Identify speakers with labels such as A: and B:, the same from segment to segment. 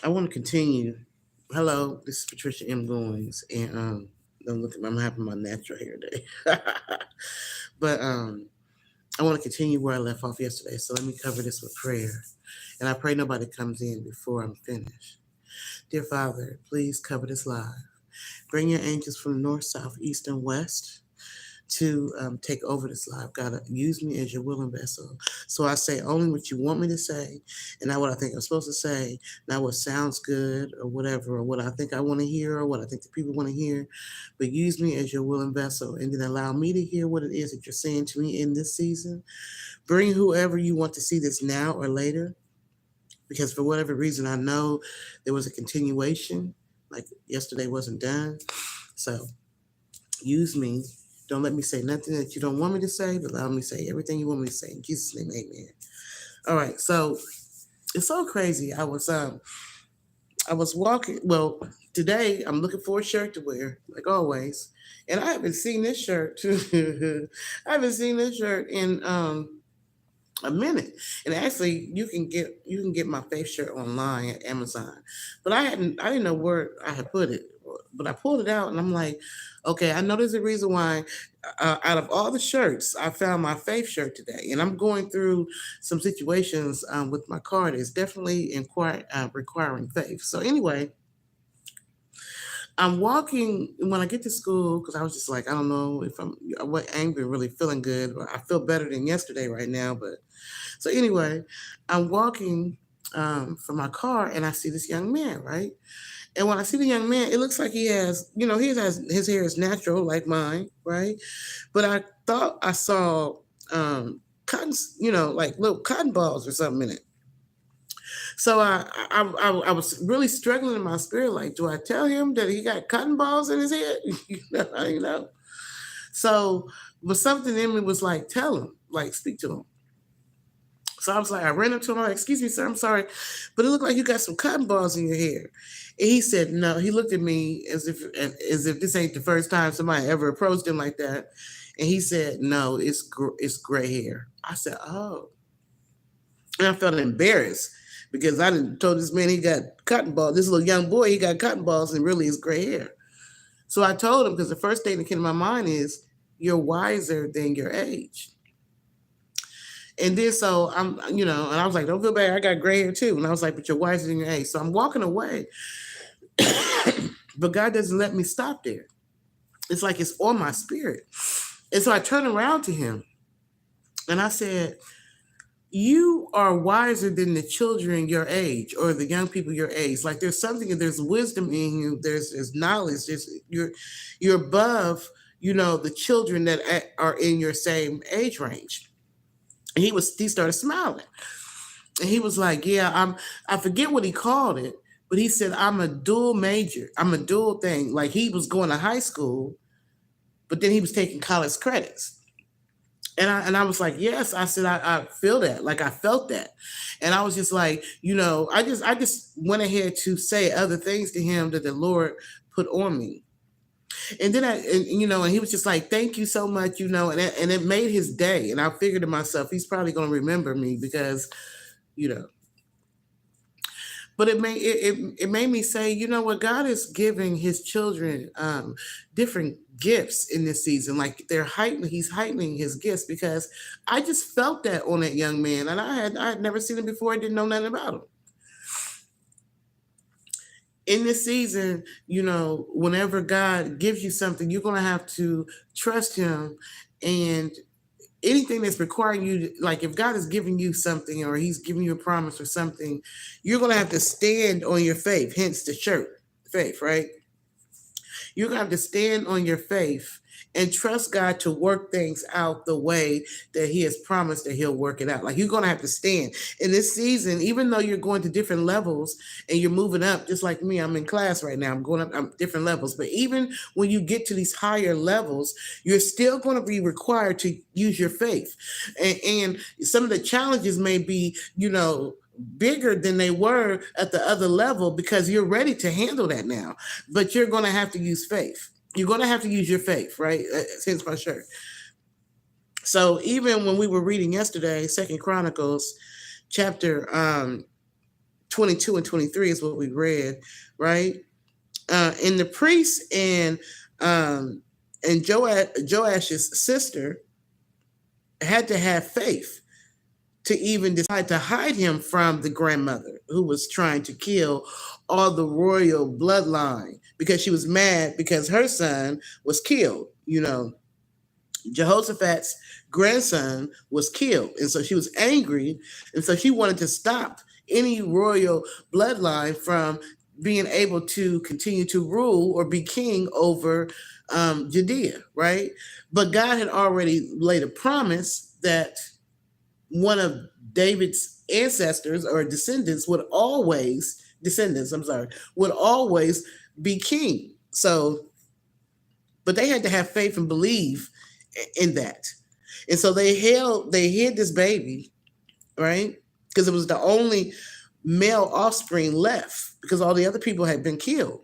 A: I want to continue. Hello, this is Patricia M. Goins, and don't look at I'm having my natural hair day, but I want to continue where I left off yesterday. So let me cover this with prayer, and I pray nobody comes in before I'm finished. Dear Father, please cover this live. Bring your angels from north, south, east, and west to take over this live. God, use me as your willing vessel. So I say only what you want me to say, and not what I think I'm supposed to say, not what sounds good or whatever, or what I think I want to hear or what I think the people want to hear, but use me as your willing vessel, and then allow me to hear what it is that you're saying to me in this season. Bring whoever you want to see this now or later, because for whatever reason, I know there was a continuation, like yesterday wasn't done. So use me. Don't let me say nothing that you don't want me to say, but allow me to say everything you want me to say. In Jesus' name, amen. All right, so it's so crazy. I was walking. Well, today I'm looking for a shirt to wear, like always, and I haven't seen this shirt. I haven't seen this shirt in a minute. And actually, you can get my face shirt online at Amazon, but I didn't know where I had put it. But I pulled it out, and I'm like, okay, I know there's a reason why. Out of all the shirts, I found my faith shirt today, and I'm going through some situations with my car that's definitely requiring faith. So anyway, I'm walking when I get to school because I was just like, I don't know if I was angry, really feeling good. But I feel better than yesterday right now. But so anyway, I'm walking from my car, and I see this young man, right? And when I see the young man, it looks like he has his hair is natural like mine, right? But I thought I saw cotton, like little cotton balls or something in it. So I was really struggling in my spirit. Like, do I tell him that he got cotton balls in his head? you know. So, but something in me was like, tell him, like, speak to him. So I was like, I ran up to him. I'm like, excuse me, sir, I'm sorry, but it looked like you got some cotton balls in your hair. And he said, no. He looked at me as if this ain't the first time somebody ever approached him like that. And he said, no, it's gray hair. I said, oh. And I felt embarrassed because I didn't told this man he got cotton balls. This little young boy, he got cotton balls and really it's gray hair. So I told him, because the first thing that came to my mind is, you're wiser than your age. And then so and I was like, don't feel bad. I got gray hair too. And I was like, but you're wiser than your age. So I'm walking away. But God doesn't let me stop there. It's like it's on my spirit. And so I turned around to him and I said, you are wiser than the children your age or the young people your age. Like there's wisdom in you. There's knowledge. You're above, the children that are in your same age range. And he started smiling. And he was like, yeah, I forget what he called it, but he said, I'm a dual major. I'm a dual thing. Like he was going to high school, but then he was taking college credits. And I was like, yes. I said, I feel that. Like I felt that. And I was just like, I just went ahead to say other things to him that the Lord put on me. And then and he was just like, thank you so much, and it made his day. And I figured to myself, he's probably going to remember me because, you know, but it made me say, what, God is giving his children different gifts in this season. Like he's heightening his gifts, because I just felt that on that young man, and I had never seen him before. I didn't know nothing about him. In this season, whenever God gives you something, you're going to have to trust him. And anything that's requiring you, like if God is giving you something or he's giving you a promise or something, you're going to have to stand on your faith, hence the shirt, faith, right? You're going to have to stand on your faith and trust God to work things out the way that he has promised that he'll work it out. Like you're going to have to stand in this season, even though you're going to different levels and you're moving up, just like me. I'm in class right now. I'm going up different levels. But even when you get to these higher levels, you're still going to be required to use your faith. And some of the challenges may be, bigger than they were at the other level, because you're ready to handle that now. But you're going to have to use faith. You're going to have to use your faith, right? Hence my shirt. So even when we were reading yesterday, Second Chronicles Chapter 22 and 23 is what we read, right? And the priest and Joash's sister had to have faith to even decide to hide him from the grandmother who was trying to kill all the royal bloodline because she was mad because her son was killed. Jehoshaphat's grandson was killed. And so she was angry. And so she wanted to stop any royal bloodline from being able to continue to rule or be king over Judea, right? But God had already laid a promise that one of David's ancestors or descendants, would always be king. So, but they had to have faith and believe in that. And so they hid this baby, right? Because it was the only male offspring left because all the other people had been killed.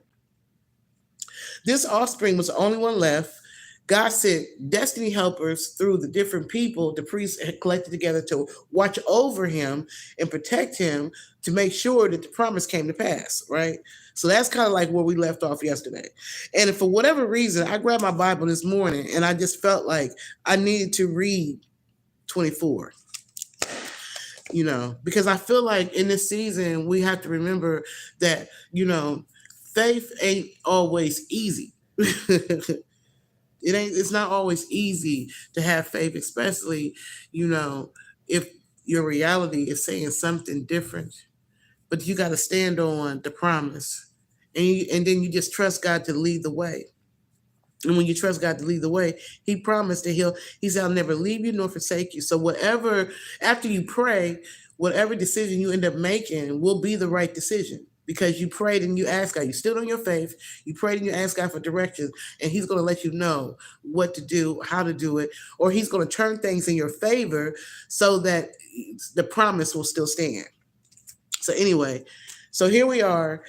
A: This offspring was the only one left. God sent destiny helpers through the different people the priests had collected together to watch over him and protect him to make sure that the promise came to pass, right? So that's kind of like where we left off yesterday. And for whatever reason, I grabbed my Bible this morning and I just felt like I needed to read 24. Because I feel like in this season, we have to remember that, faith ain't always easy. It's not always easy to have faith, especially, if your reality is saying something different. But you got to stand on the promise. And then you just trust God to lead the way. And when you trust God to lead the way, he promised that he said, I'll never leave you nor forsake you. So after you pray, whatever decision you end up making will be the right decision because you prayed and you asked God, you stood on your faith, you prayed and you asked God for direction, and he's going to let you know what to do, how to do it, or he's going to turn things in your favor so that the promise will still stand. So anyway, so here we are.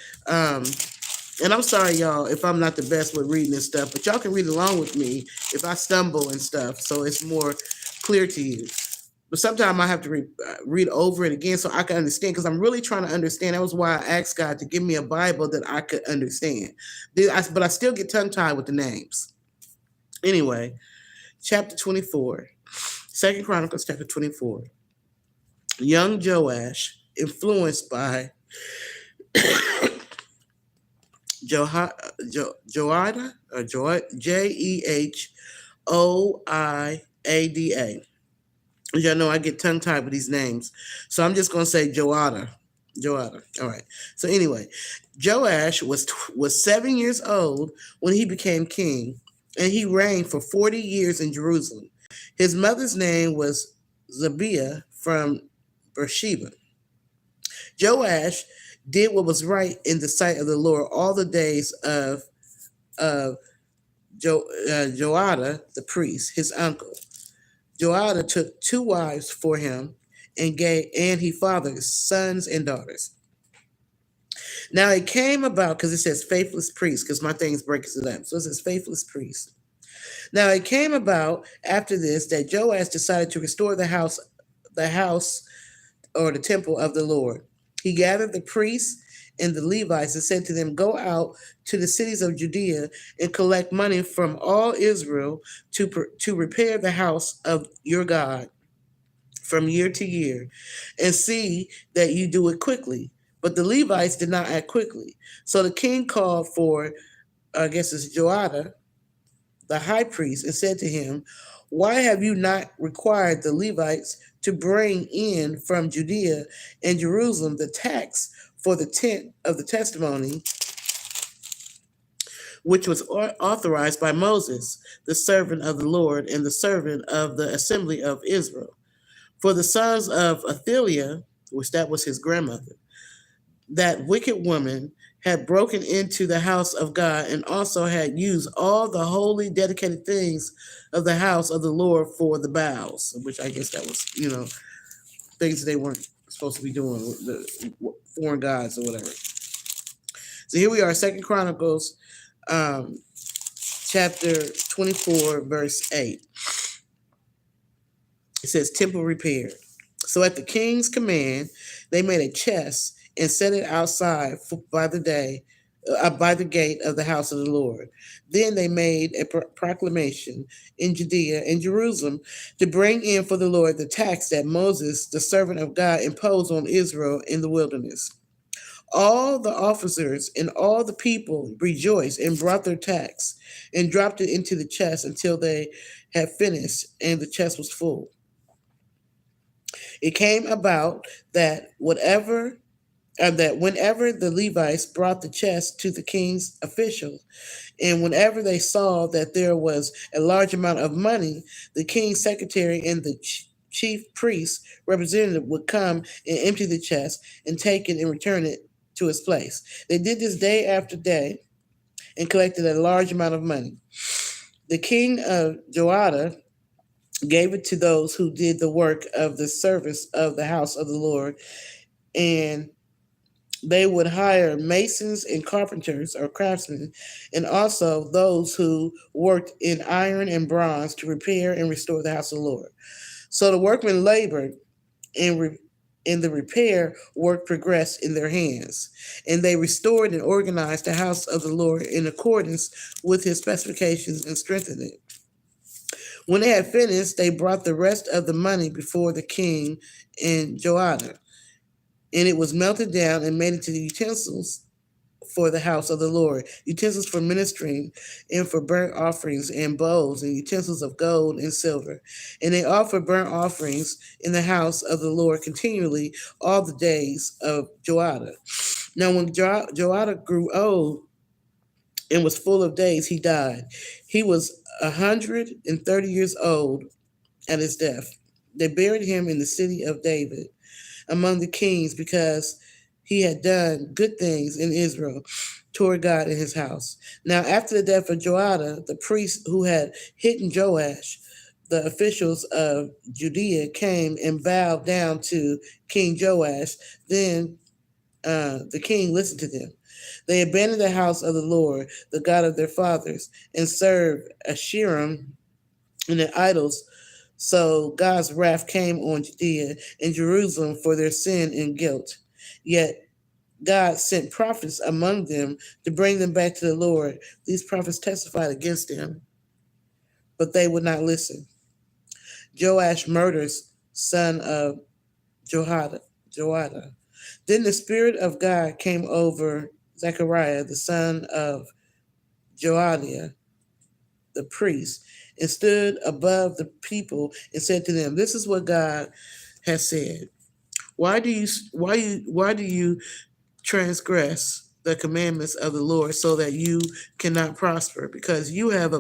A: And I'm sorry, y'all, if I'm not the best with reading this stuff, but y'all can read along with me if I stumble and stuff, so it's more clear to you. But sometimes I have to read over it again so I can understand, because I'm really trying to understand. That was why I asked God to give me a Bible that I could understand. But I still get tongue-tied with the names. Anyway, chapter 24, 2 Chronicles chapter 24. Young Joash, influenced by Jehoiada, or Jehoiada. Y'all know I get tongue-tied with these names. So I'm just going to say Joash. All right. So anyway, Joash was 7 years old when he became king, and he reigned for 40 years in Jerusalem. His mother's name was Zabiah from Beersheba. Joash did what was right in the sight of the Lord all the days of Joiada the priest, his uncle. Joiada took 2 wives for him and he fathered sons and daughters. Now it came about, because it says faithless priest, because my things breaks it up. So it says faithless priest. Now it came about after this that Joash decided to restore the house or the temple of the Lord. He gathered the priests and the Levites and said to them, go out to the cities of Judea and collect money from all Israel to repair the house of your God from year to year, and see that you do it quickly. But the Levites did not act quickly. So the king called for, I guess it's Joiada, the high priest, and said to him, why have you not required the Levites to bring in from Judea and Jerusalem the tax for the tent of the testimony, which was authorized by Moses, the servant of the Lord and the servant of the assembly of Israel? For the sons of Athaliah, which that was his grandmother, that wicked woman had broken into the house of God and also had used all the holy dedicated things of the house of the Lord for the Baals, which I guess that was, things they weren't supposed to be doing, the foreign gods or whatever. So here we are, 2 Chronicles chapter 24, verse 8. It says temple repaired. So at the king's command, they made a chest and set it outside by the gate of the house of the Lord. Then they made a proclamation in Judea and Jerusalem to bring in for the Lord the tax that Moses, the servant of God, imposed on Israel in the wilderness. All the officers and all the people rejoiced and brought their tax and dropped it into the chest until they had finished and the chest was full. It came about that whenever the Levites brought the chest to the king's officials, and whenever they saw that there was a large amount of money, the king's secretary and the chief priest representative would come and empty the chest and take it and return it to its place. They did this day after day and collected a large amount of money. The king of Joash gave it to those who did the work of the service of the house of the Lord, and they would hire masons and carpenters or craftsmen, and also those who worked in iron and bronze to repair and restore the house of the Lord. So the workmen labored, and the repair work progressed in their hands, and they restored and organized the house of the Lord in accordance with his specifications and strengthened it. When they had finished, they brought the rest of the money before the king and Joash, and it was melted down and made into the utensils for the house of the Lord, utensils for ministering and for burnt offerings, and bowls and utensils of gold and silver. And they offered burnt offerings in the house of the Lord continually all the days of Joash. Now when Joash grew old and was full of days, he died. He was 130 years old at his death. They buried him in the city of David among the kings because he had done good things in Israel toward God in his house. Now, after the death of Joash, the priest who had hidden Joash, the officials of Judea came and bowed down to King Joash. Then the king listened to them. They abandoned the house of the Lord, the God of their fathers, and served Asherim and their idols. So God's wrath came on Judea and Jerusalem for their sin and guilt. Yet God sent prophets among them to bring them back to the Lord. These prophets testified against them, but they would not listen. Joash murders son of Joiada. Then the Spirit of God came over Zechariah, the son of Joadiah, the priest, and stood above the people and said to them, "This is what God has said. Why do you transgress the commandments of the Lord so that you cannot prosper? Because you have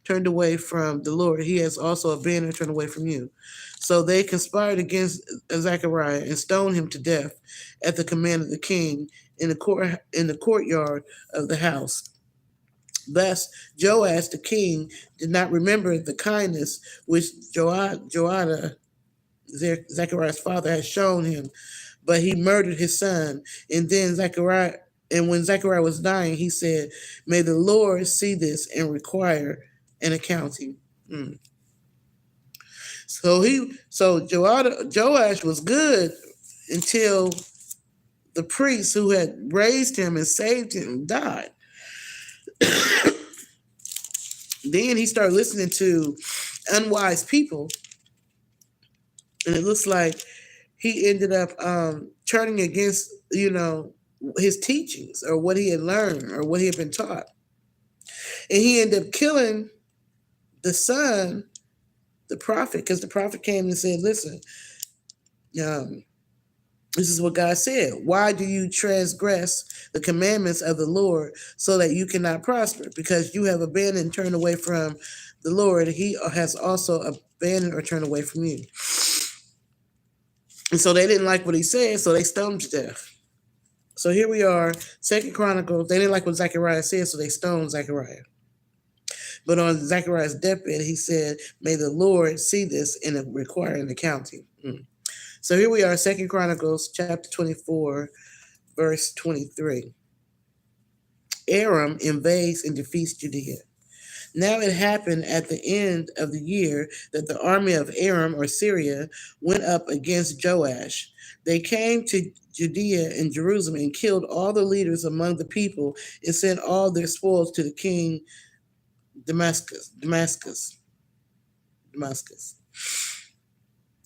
A: turned away from the Lord. He has also abandoned, turned away from you." So they conspired against Zechariah and stoned him to death at the command of the king in the courtyard of the house. Thus, Joash the king did not remember the kindness which Joiada, Zechariah's father, had shown him, but he murdered his son. And when Zechariah was dying, he said, "May the Lord see this and require an accounting." So Joash was good until the priest who had raised him and saved him died. Then he started listening to unwise people, and it looks like he ended up turning against, his teachings or what he had learned or what he had been taught. And he ended up killing the son, the prophet, because the prophet came and said, "Listen, this is what God said. Why do you transgress the commandments of the Lord so that you cannot prosper? Because you have abandoned and turned away from the Lord. He has also abandoned or turned away from you." And so they didn't like what he said, so they stoned him to death. So here we are, 2 Chronicles. They didn't like what Zechariah said, so they stoned Zechariah. But on Zechariah's deathbed, he said, "May the Lord see this and require an accounting." So here we are, 2 Chronicles Chapter 24, verse 23. Aram invades and defeats Judea. Now it happened at the end of the year that the army of Aram or Syria went up against Joash. They came to Judea and Jerusalem and killed all the leaders among the people and sent all their spoils to the king Damascus.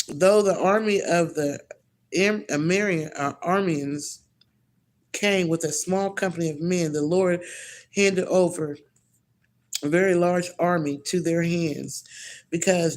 A: Though the army of the Arameans came with a small company of men, the Lord handed over a very large army to their hands because